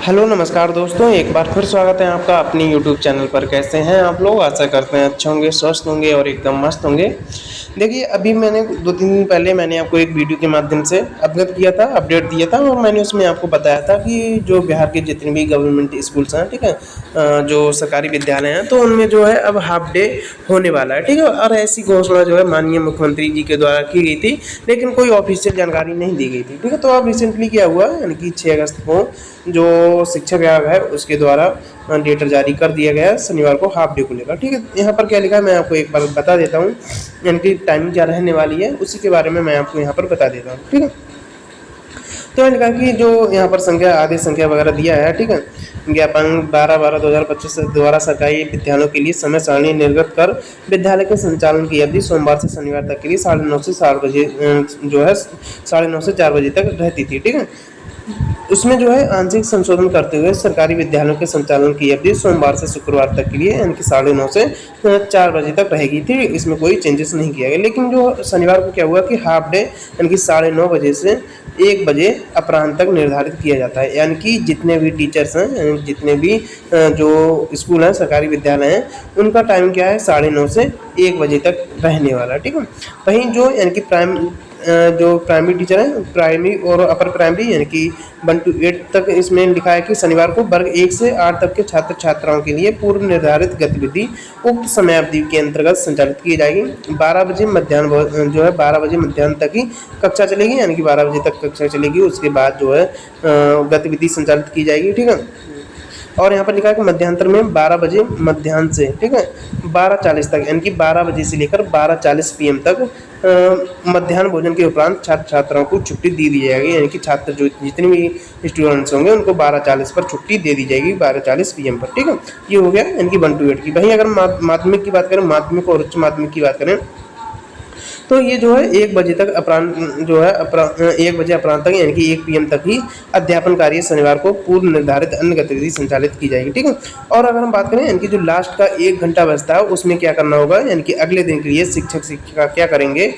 Hello नमस्कार दोस्तों, एक बार फिर स्वागत है आपका अपनी यूट्यूब चैनल पर। कैसे हैं आप लोग? आशा करते हैं अच्छे होंगे, स्वस्थ होंगे और एकदम मस्त होंगे। देखिए, अभी मैंने 2-3 दिन पहले मैंने आपको एक वीडियो के माध्यम से अवगत किया था, अपडेट दिया था और मैंने उसमें आपको बताया था कि जो बिहार के जितने भी गवर्नमेंट स्कूल्स हैं, ठीक है, जो सरकारी विद्यालय हैं, तो उनमें जो है अब हाफ डे होने वाला है, ठीक है। और ऐसी घोषणा जो है माननीय मुख्यमंत्री जी के द्वारा की गई थी, लेकिन कोई ऑफिशियल जानकारी नहीं दी गई थी, ठीक है। तो अब रिसेंटली क्या हुआ, यानी कि 6 अगस्त को जो शिक्षा विभाग है उसके द्वारा लेटर जारी कर दिया गया है शनिवार को हाफ डे को लेकर, ठीक है। यहाँ पर क्या लिखा है मैं आपको एक बार बता देता हूँ, यानी कि टाइमिंग क्या रहने वाली है उसी के बारे में मैं आपको यहाँ पर बता देता हूँ, ठीक है। तो मैंने कहा कि जो यहाँ पर संख्या आदेश संख्या वगैरह दिया है, ठीक है, ज्ञापन 12/12/2025 द्वारा सरकारी विद्यालयों के लिए समय सारणी निर्गत कर विद्यालय के संचालन की अवधि सोमवार से शनिवार तक के लिए 9:30 से 4 बजे जो है 9:30 से 4 बजे तक रहती थी, ठीक है। उसमें जो है आंशिक संशोधन करते हुए सरकारी विद्यालयों के संचालन की अवधि सोमवार से शुक्रवार तक के लिए यानी कि 9:30 से 4 बजे तक रहेगी थी। इसमें कोई चेंजेस नहीं किया गया। लेकिन जो शनिवार को क्या हुआ कि हाफ डे यानी कि 9:30 बजे से 1 बजे अपराह्न तक निर्धारित किया जाता है। यानी कि जितने भी टीचर्स हैं, जितने भी जो स्कूल हैं, सरकारी विद्यालय हैं, उनका टाइम क्या है 9:30 से 1 बजे तक रहने वाला है, ठीक है। वहीं जो यानी कि जो प्राइमरी टीचर हैं, प्राइमरी और अपर प्राइमरी यानी कि 1 to 8 तक इसमें लिखा है कि शनिवार को वर्ग 1 से 8 तक के छात्र छात्राओं के लिए पूर्व निर्धारित गतिविधि उक्त समय अवधि के अंतर्गत संचालित की जाएगी। 12 बजे मध्याह्न जो है 12 बजे मध्याह्न तक ही कक्षा चलेगी, यानी कि 12 बजे तक कक्षा चलेगी। उसके बाद जो है गतिविधि संचालित की जाएगी, ठीक है। और यहाँ पर लिखा है कि मध्यांतर में 12 बजे मध्याह्न से, ठीक है, 12:40 तक, यानी कि 12 बजे से लेकर 12:40 PM तक मध्याह्न भोजन के उपरांत छात्र छात्राओं को छुट्टी दे दी जाएगी। यानी कि छात्र जो जितने भी स्टूडेंट्स होंगे उनको 12:40 पर छुट्टी दे दी जाएगी, 12:40 PM पर, ठीक है। ये हो गया यानी कि 1 to 8 की। वहीं अगर माध्यमिक की बात करें, माध्यमिक और उच्च माध्यमिक की बात करें, तो ये जो है 1 बजे तक अपराह्न जो है 1 बजे अपराह्न तक यानी कि 1 PM तक ही अध्यापन कार्य शनिवार को पूर्व निर्धारित अन्य गतिविधि संचालित की जाएगी, ठीक है। और अगर हम बात करें यानी कि जो लास्ट का 1 घंटा बचता है उसमें क्या करना होगा, यानी कि अगले दिन के लिए शिक्षक शिक्षिका क्या करेंगे,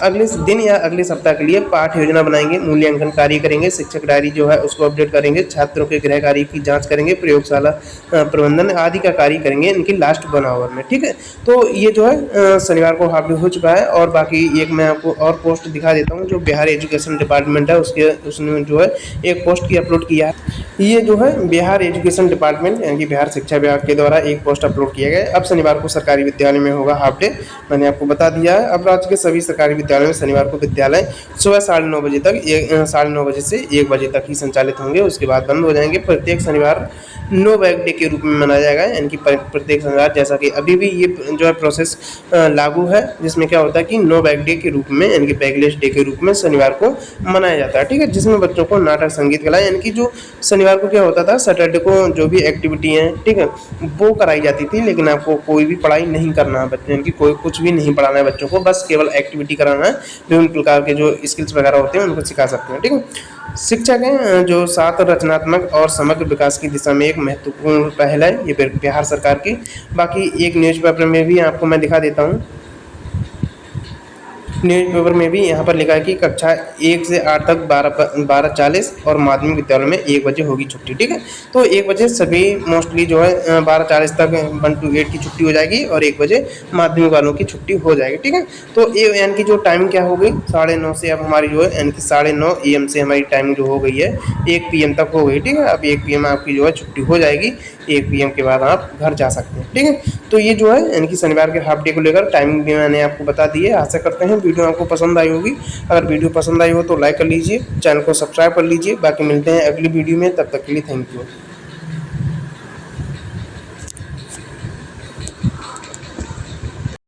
अगले दिन या अगले सप्ताह के लिए पाठ योजना बनाएंगे, मूल्यांकन कार्य करेंगे, शिक्षक डायरी जो है उसको अपडेट करेंगे, छात्रों के गृह कार्य की जांच करेंगे, प्रयोगशाला प्रबंधन आदि का कार्य करेंगे इनकी लास्ट 1 आवर में, ठीक है। तो ये जो है शनिवार को हाफ डे हो चुका है। और बाकी एक मैं आपको और पोस्ट दिखा देता हूँ, जो बिहार एजुकेशन डिपार्टमेंट है उसने जो है एक पोस्ट की अपलोड किया है। ये जो है बिहार एजुकेशन डिपार्टमेंट यानी कि बिहार शिक्षा विभाग के द्वारा एक पोस्ट अपलोड किया गया है। अब शनिवार को सरकारी विद्यालय में होगा हाफ डे, मैंने आपको बता दिया है। अब राज्य के सभी सरकारी विद्यालयों में शनिवार को विद्यालय सुबह 9:30 बजे तक 9:30 बजे से 1 बजे तक ही संचालित होंगे, उसके बाद बंद हो जाएंगे। प्रत्येक शनिवार नो बैग डे के रूप में मनाया जाएगा, यानी कि प्रत्येक शनिवार, जैसा कि अभी भी ये जो है प्रोसेस लागू है, जिसमें क्या होता है कि नो बैग डे के रूप में यानी कि बैगलेस डे के रूप में शनिवार को मनाया जाता है, ठीक है। जिसमें बच्चों को नाटक, संगीत, कला, यानी कि जो शनिवार को क्या होता था, सैटरडे को जो भी एक्टिविटी हैं, ठीक है, वो कराई जाती थी। लेकिन आपको कोई भी पढ़ाई नहीं करना है बच्चे, यानी कि कोई कुछ भी नहीं पढ़ाना है बच्चों को, बस केवल एक्टिविटी कराना है। विभिन्न प्रकार के जो स्किल्स वगैरह होते हैं उनको सिखा सकते हैं, ठीक है। शिक्षा के जो साथ रचनात्मक और समग्र विकास की दिशा में एक महत्वपूर्ण पहल है ये बिहार सरकार की। बाकी एक न्यूज़पेपर में भी आपको मैं दिखा देता हूँ, न्यूज़पेपर में भी यहाँ पर लिखा है कि कक्षा 1 से 8 तक 12:40 और माध्यमिक विद्यालयों में 1 बजे होगी छुट्टी, ठीक है। तो 1 बजे सभी मोस्टली जो है 12:40 तक 1 to 8 की छुट्टी हो जाएगी और 1 बजे माध्यमिक वालों की छुट्टी हो जाएगी, ठीक है। तो ये यानी कि जो टाइमिंग क्या हो गई 9:30 से अब हमारी जो है यानी कि 9:30 AM से हमारी टाइमिंग जो हो गई है 1 PM तक हो गई, ठीक है। अब 1 PM आपकी जो है छुट्टी हो जाएगी, 1 PM के बाद आप घर जा सकते हैं, ठीक है। तो ये जो है यानी कि शनिवार के हाफ डे को लेकर टाइमिंग भी मैंने आपको बता दी है। आशा करते हैं वीडियो आपको पसंद आई होगी। अगर वीडियो पसंद आई हो तो लाइक कर लीजिए, चैनल को सब्सक्राइब कर लीजिए। बाकी मिलते हैं अगली वीडियो में, तब तक के लिए थैंक यू।